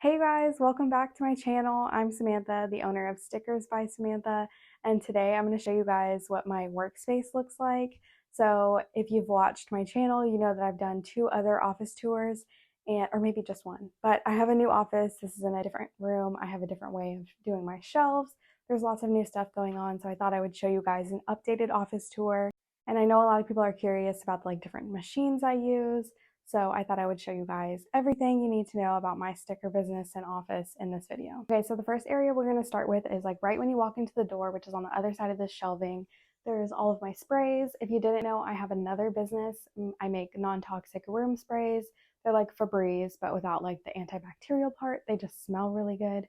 Hey guys, welcome back to my channel. I'm Samantha, the owner of Stickers by Samantha, and today I'm going to show you guys what my workspace looks like. So if you've watched my channel, you know that I've done 2 other office tours, or maybe just one, but I have a new office. This is in a different room. I have a different way of doing my shelves. There's lots of new stuff going on, so I thought I would show you guys an updated office tour. And I know a lot of people are curious about like different machines I use. So I thought I would show you guys everything you need to know about my sticker business and office in this video. Okay, so the first area we're going to start with is like right when you walk into the door, which is on the other side of this shelving. There's all of my sprays. If you didn't know, I have another business. I make non-toxic room sprays. They're like Febreze, but without like the antibacterial part. They just smell really good.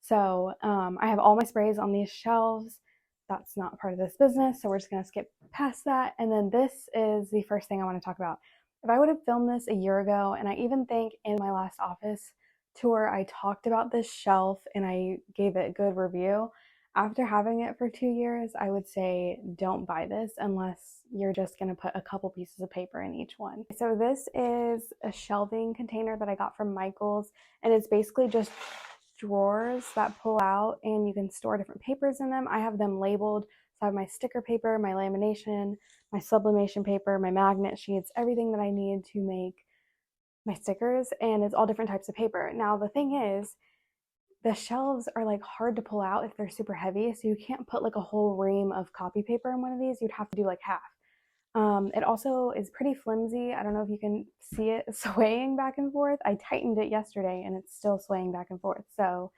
So I have all my sprays on these shelves. That's not part of this business, so we're just going to skip past that. And then this is the first thing I want to talk about. If I would have filmed this a year ago, and I even think in my last office tour, I talked about this shelf and I gave it a good review. After having it for 2 years, I would say don't buy this unless you're just going to put a couple pieces of paper in each one. So this is a shelving container that I got from Michael's, and it's basically just drawers that pull out and you can store different papers in them. I have them labeled. So I have my sticker paper, my lamination, my sublimation paper, my magnet sheets, everything that I need to make my stickers, and it's all different types of paper. Now the thing is, the shelves are like hard to pull out if they're super heavy, so you can't put like a whole ream of copy paper in one of these. You'd have to do like half. It also is pretty flimsy. I don't know if you can see it swaying back and forth. I tightened it yesterday and it's still swaying back and forth. So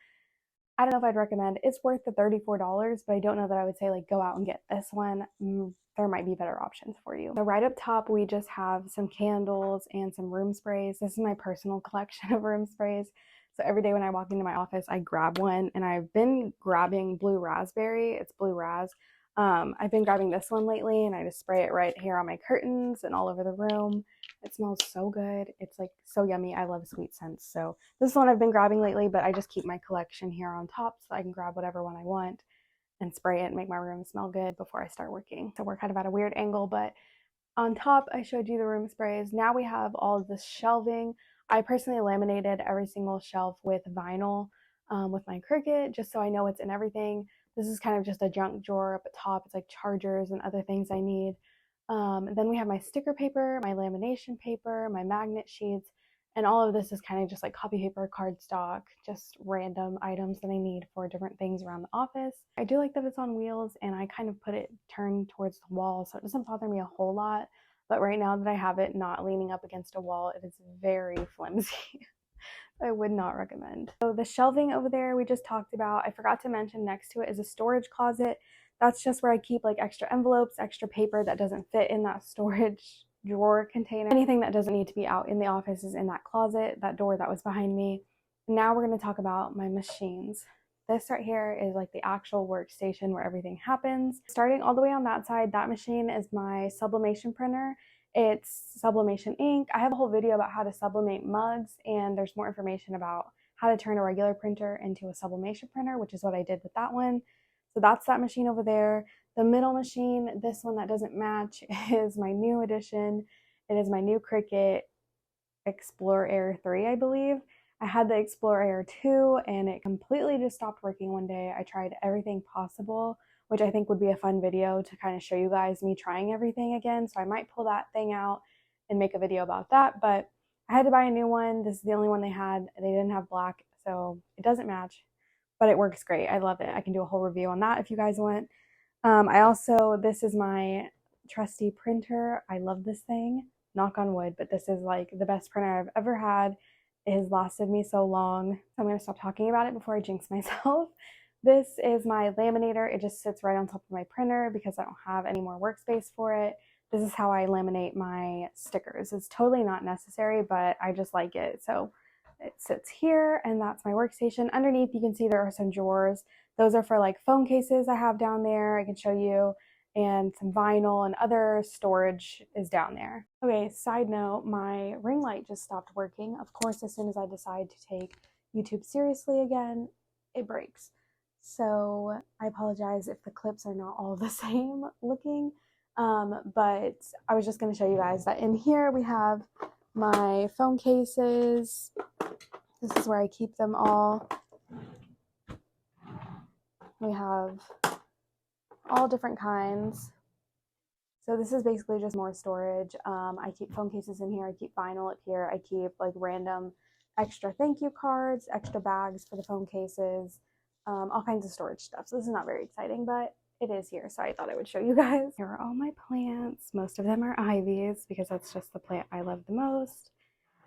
I don't know if I'd recommend. It's worth the $34, but I don't know that I would say like go out and get this one. There might be better options for you. So right up top, we just have some candles and some room sprays. This is my personal collection of room sprays. So every day when I walk into my office, I grab one, and I've been grabbing blue raspberry. It's blue ras. I've been grabbing this one lately, and I just spray it right here on my curtains and all over the room. It smells so good. It's like so yummy. I love sweet scents. So this is one I've been grabbing lately, but I just keep my collection here on top so I can grab whatever one I want and spray it and make my room smell good before I start working. So we're kind of at a weird angle, but on top, I showed you the room sprays. Now we have all of this shelving. I personally laminated every single shelf with vinyl with my Cricut, just so I know what's in everything. This is kind of just a junk drawer up at top. It's like chargers and other things I need. Then we have my sticker paper, my lamination paper, my magnet sheets, and all of this is kind of just like copy paper, cardstock, just random items that I need for different things around the office. I do like that it's on wheels, and I kind of put it turned towards the wall, so it doesn't bother me a whole lot. But right now that I have it not leaning up against a wall, it is very flimsy. I would not recommend. So the shelving over there we just talked about. I forgot to mention next to it is a storage closet. That's just where I keep like extra envelopes, extra paper that doesn't fit in that storage drawer container. Anything that doesn't need to be out in the office is in that closet, that door that was behind me. Now we're going to talk about my machines. This right here is like the actual workstation where everything happens. Starting all the way on that side, that machine is my sublimation printer. It's sublimation ink. I have a whole video about how to sublimate mugs, and there's more information about how to turn a regular printer into a sublimation printer, which is what I did with that one. So that's that machine over there. The middle machine, this one that doesn't match, is my new addition. It is my new Cricut Explorer Air 3, I believe. I had the Explorer Air 2 and it completely just stopped working one day. I tried everything possible, which I think would be a fun video to kind of show you guys me trying everything again. So I might pull that thing out and make a video about that, but I had to buy a new one. This is the only one they had. They didn't have black, so it doesn't match, but it works great. I love it. I can do a whole review on that if you guys want. This is my trusty printer. I love this thing. Knock on wood, but this is like the best printer I've ever had. It has lasted me so long. So I'm going to stop talking about it before I jinx myself. This is my laminator. It just sits right on top of my printer because I don't have any more workspace for it. This is how I laminate my stickers. It's totally not necessary, but I just like it. So it sits here, and that's my workstation. Underneath, you can see there are some drawers. Those are for like phone cases I have down there. I can show you. And some vinyl and other storage is down there. Okay, side note, my ring light just stopped working. Of course, as soon as I decide to take YouTube seriously again, it breaks. So I apologize if the clips are not all the same looking, but I was just going to show you guys that in here we have my phone cases, This is where I keep them all. We have all different kinds. So this is basically just more storage. I keep phone cases in here. I keep vinyl up here. I keep like random extra thank you cards, extra bags for the phone cases, all kinds of storage stuff. So this is not very exciting, but it is here. So I thought I would show you guys. Here are all my plants. Most of them are ivies because that's just the plant I love the most.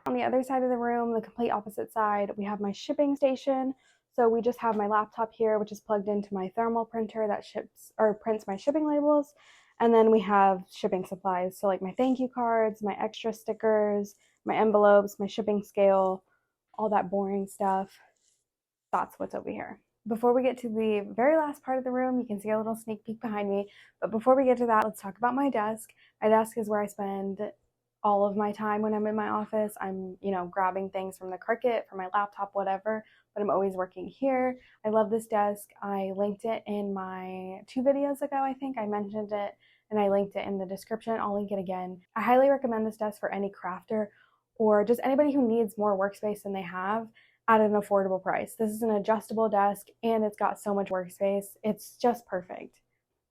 On the other side of the room, the complete opposite side, we have my shipping station. So we just have my laptop here, which is plugged into my thermal printer that ships or prints my shipping labels. And then we have shipping supplies. So like my thank you cards, my extra stickers, my envelopes, my shipping scale, all that boring stuff. That's what's over here. Before we get to the very last part of the room, you can see a little sneak peek behind me. But before we get to that, let's talk about my desk. My desk is where I spend all of my time when I'm in my office. I'm, grabbing things from the Cricut, from my laptop, whatever, but I'm always working here. I love this desk. I linked it in my 2 videos ago, I think. I mentioned it and I linked it in the description. I'll link it again. I highly recommend this desk for any crafter or just anybody who needs more workspace than they have at an affordable price. This is an adjustable desk and it's got so much workspace. It's just perfect.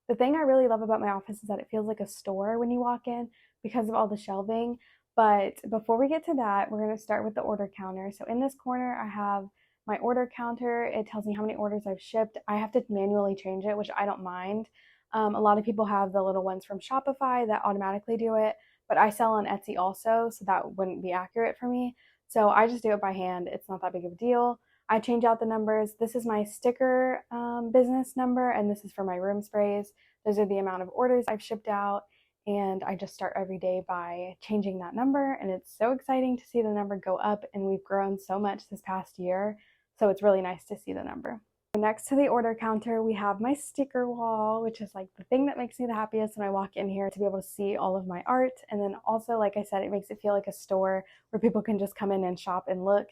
The thing I really love about my office is that it feels like a store when you walk in because of all the shelving. But before we get to that, we're going to start with the order counter. So in this corner, I have my order counter. It tells me how many orders I've shipped. I have to manually change it, which I don't mind. A lot of people have the little ones from Shopify that automatically do it, but I sell on Etsy also, so that wouldn't be accurate for me. So I just do it by hand. It's not that big of a deal. I change out the numbers. This is my sticker business number, and this is for my room sprays. Those are the amount of orders I've shipped out, and I just start every day by changing that number, and it's so exciting to see the number go up, and we've grown so much this past year, so it's really nice to see the number. Next to the order counter, we have my sticker wall, which is like the thing that makes me the happiest when I walk in here, to be able to see all of my art. And then also, like I said, it makes it feel like a store where people can just come in and shop and look.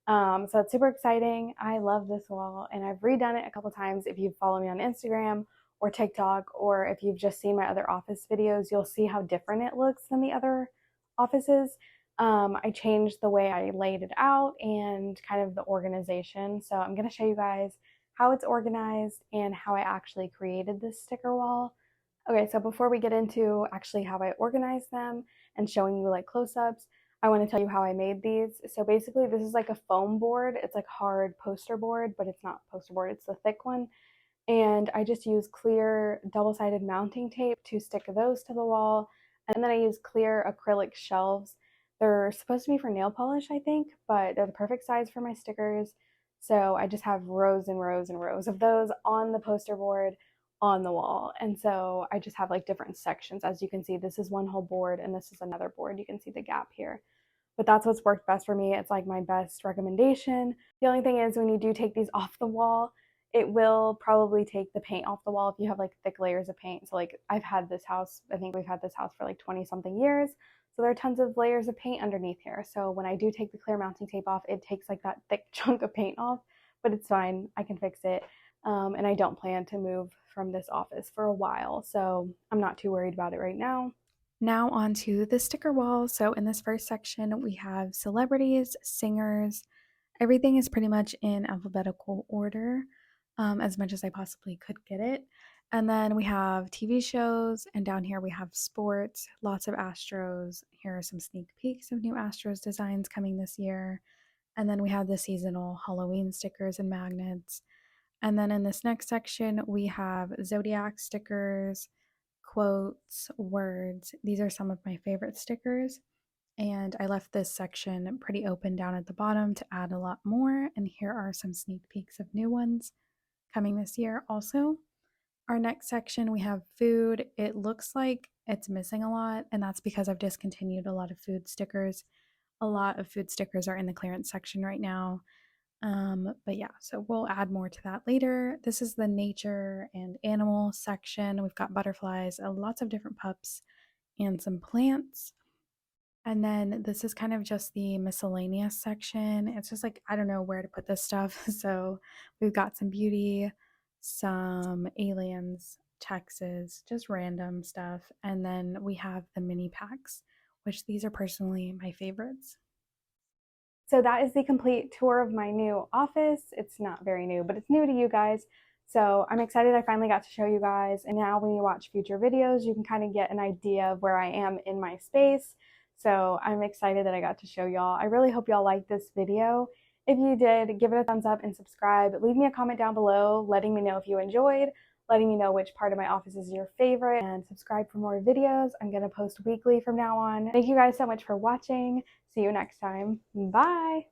So it's super exciting. I love this wall, and I've redone it a couple times. If you follow me on Instagram or TikTok, or if you've just seen my other office videos, you'll see how different it looks than the other offices. I changed the way I laid it out and kind of the organization. So I'm going to show you guys how it's organized and how I actually created this sticker wall. Okay, so before we get into actually how I organize them and showing you like close-ups, I want to tell you how I made these. So basically this is like a foam board. It's like hard poster board, but it's not poster board, it's the thick one. And I just use clear double-sided mounting tape to stick those to the wall. And then I use clear acrylic shelves. They're supposed to be for nail polish, I think, but they're the perfect size for my stickers. So I just have rows and rows and rows of those on the poster board on the wall. And so I just have like different sections. As you can see, this is one whole board and this is another board. You can see the gap here. But that's what's worked best for me. It's like my best recommendation. The only thing is when you do take these off the wall, it will probably take the paint off the wall if you have like thick layers of paint. So like I've had this house, I think we've had this house for like 20 something years. So there are tons of layers of paint underneath here. So when I do take the clear mounting tape off, it takes like that thick chunk of paint off, but it's fine. I can fix it. And I don't plan to move from this office for a while. So I'm not too worried about it right now. Now on to the sticker wall. So in this first section, we have celebrities, singers. Everything is pretty much in alphabetical order, as much as I possibly could get it. And then we have TV shows, and down here we have sports, lots of Astros. Here are some sneak peeks of new Astros designs coming this year. And then we have the seasonal Halloween stickers and magnets. And then in this next section, we have Zodiac stickers, quotes, words. These are some of my favorite stickers. And I left this section pretty open down at the bottom to add a lot more. And here are some sneak peeks of new ones coming this year also. Our next section, we have food. It looks like it's missing a lot, and that's because I've discontinued a lot of food stickers. A lot of food stickers are in the clearance section right now. But yeah, so we'll add more to that later. This is the nature and animal section. We've got butterflies, lots of different pups, and some plants. And then this is kind of just the miscellaneous section. It's just like, I don't know where to put this stuff. So we've got some beauty, some aliens, Texas, just random stuff. And then we have the mini packs, which these are personally my favorites. So that is the complete tour of my new office. It's not very new, but it's new to you guys. So I'm excited I finally got to show you guys. And now when you watch future videos, you can kind of get an idea of where I am in my space. So I'm excited that I got to show y'all. I really hope y'all liked this video. If you did, give it a thumbs up and subscribe. Leave me a comment down below letting me know if you enjoyed, letting me know which part of my office is your favorite, and subscribe for more videos. I'm going to post weekly from now on. Thank you guys so much for watching. See you next time. Bye!